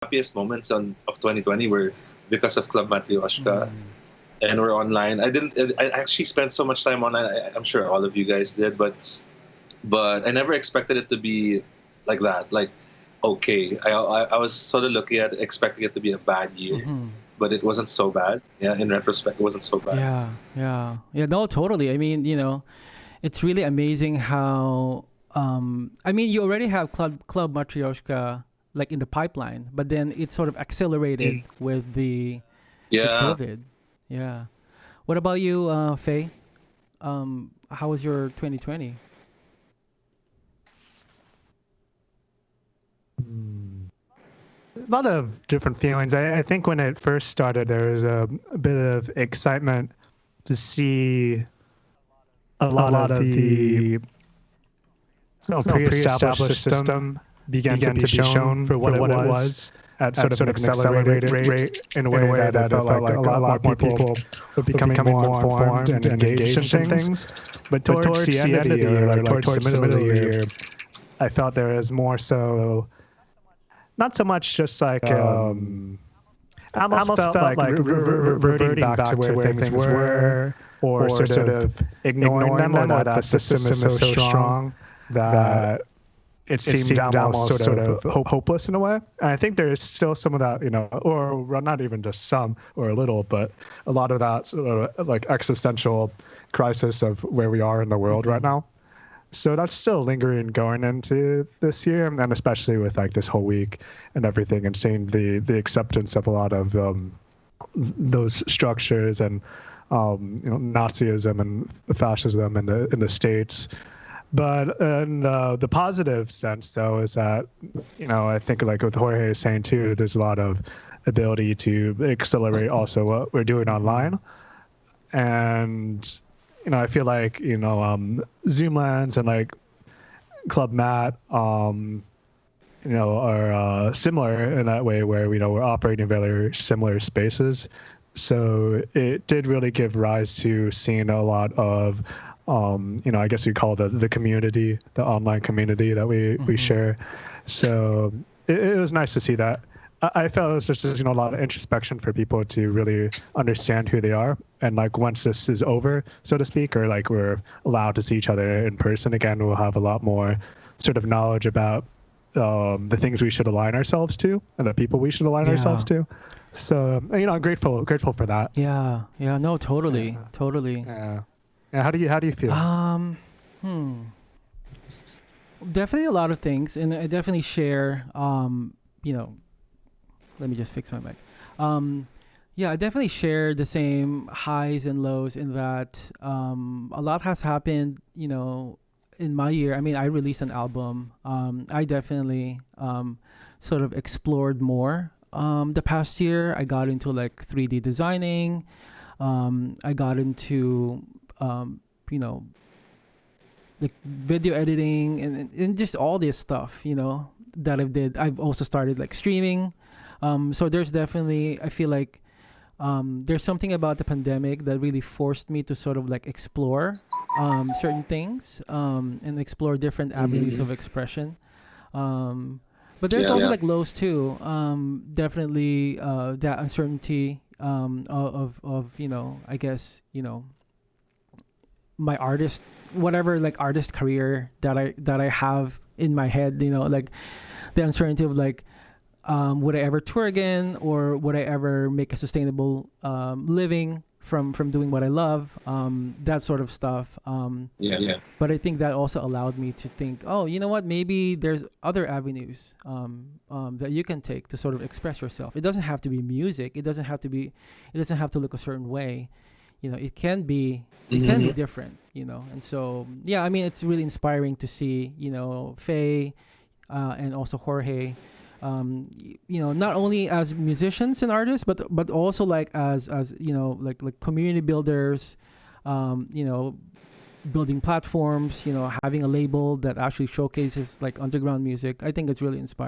happiest moments of 2020 were because of Club Matryoshka, and we're online. I actually spent so much time online. I'm sure all of you guys did, but I never expected it to be like that. Like, okay, I was sort of looking at it, expecting it to be a bad year, but it wasn't so bad. Yeah, in retrospect, it wasn't so bad. Yeah. No, totally. I mean, it's really amazing how. I mean, you already have Club Matryoshka like in the pipeline, but then it sort of accelerated with the with Yeah. COVID. Yeah. What about you, Faye? How was your 2020? A lot of different feelings. I think when it first started, there was a bit of excitement to see a lot of the pre-established system began to be shown for what it was at sort of an accelerated rate in a way that it felt like a lot more people were becoming more informed and engaged in things. But towards the end of the year, like towards the middle of the year, I felt there was more so, not so much just like, I almost felt like reverting back to where things were, or sort of ignoring them, or that the system is so strong that it seemed almost sort of hopeless in a way. And I think there is still some of that, or well, not even just some or a little, but a lot of that sort of like existential crisis of where we are in the world right now. So that's still lingering going into this year, and especially with like this whole week and everything, and seeing the acceptance of a lot of those structures and Nazism and fascism in the States. But in the positive sense, though, is that I think like what Jorge is saying too, there's a lot of ability to accelerate also what we're doing online, and I feel like Zoomlands and like Club Mat are similar in that way, where we're operating very similar spaces. So it did really give rise to seeing a lot of I guess you call it the community, the online community that we share. So it was nice to see that. I felt it was just a lot of introspection for people to really understand who they are, and like once this is over, so to speak, or like we're allowed to see each other in person again, we'll have a lot more sort of knowledge about the things we should align ourselves to and the people we should align ourselves to. So I'm grateful for that. Yeah. No, totally. Yeah. How do you feel? Definitely a lot of things, and I definitely share. Let me just fix my mic. I definitely share the same highs and lows in that a lot has happened, in my year. I mean, I released an album. I definitely sort of explored more the past year. I got into like 3D designing. I got into, like video editing and just all this stuff, that I've also started like streaming. So there's definitely, I feel like there's something about the pandemic that really forced me to sort of like explore certain things and explore different avenues of expression. But there's also like lows too. Definitely that uncertainty of I guess, my whatever like artist career that I have in my head, like the uncertainty of like, would I ever tour again, or would I ever make a sustainable living from doing what I love? That sort of stuff. But I think that also allowed me to think, oh, you know what? Maybe there's other avenues that you can take to sort of express yourself. It doesn't have to be music. It doesn't have to look a certain way. It can be different. And so I mean, it's really inspiring to see Faye and also Jorge. Not only as musicians and artists, but also like as like community builders, building platforms, having a label that actually showcases like underground music. I think it's really inspiring.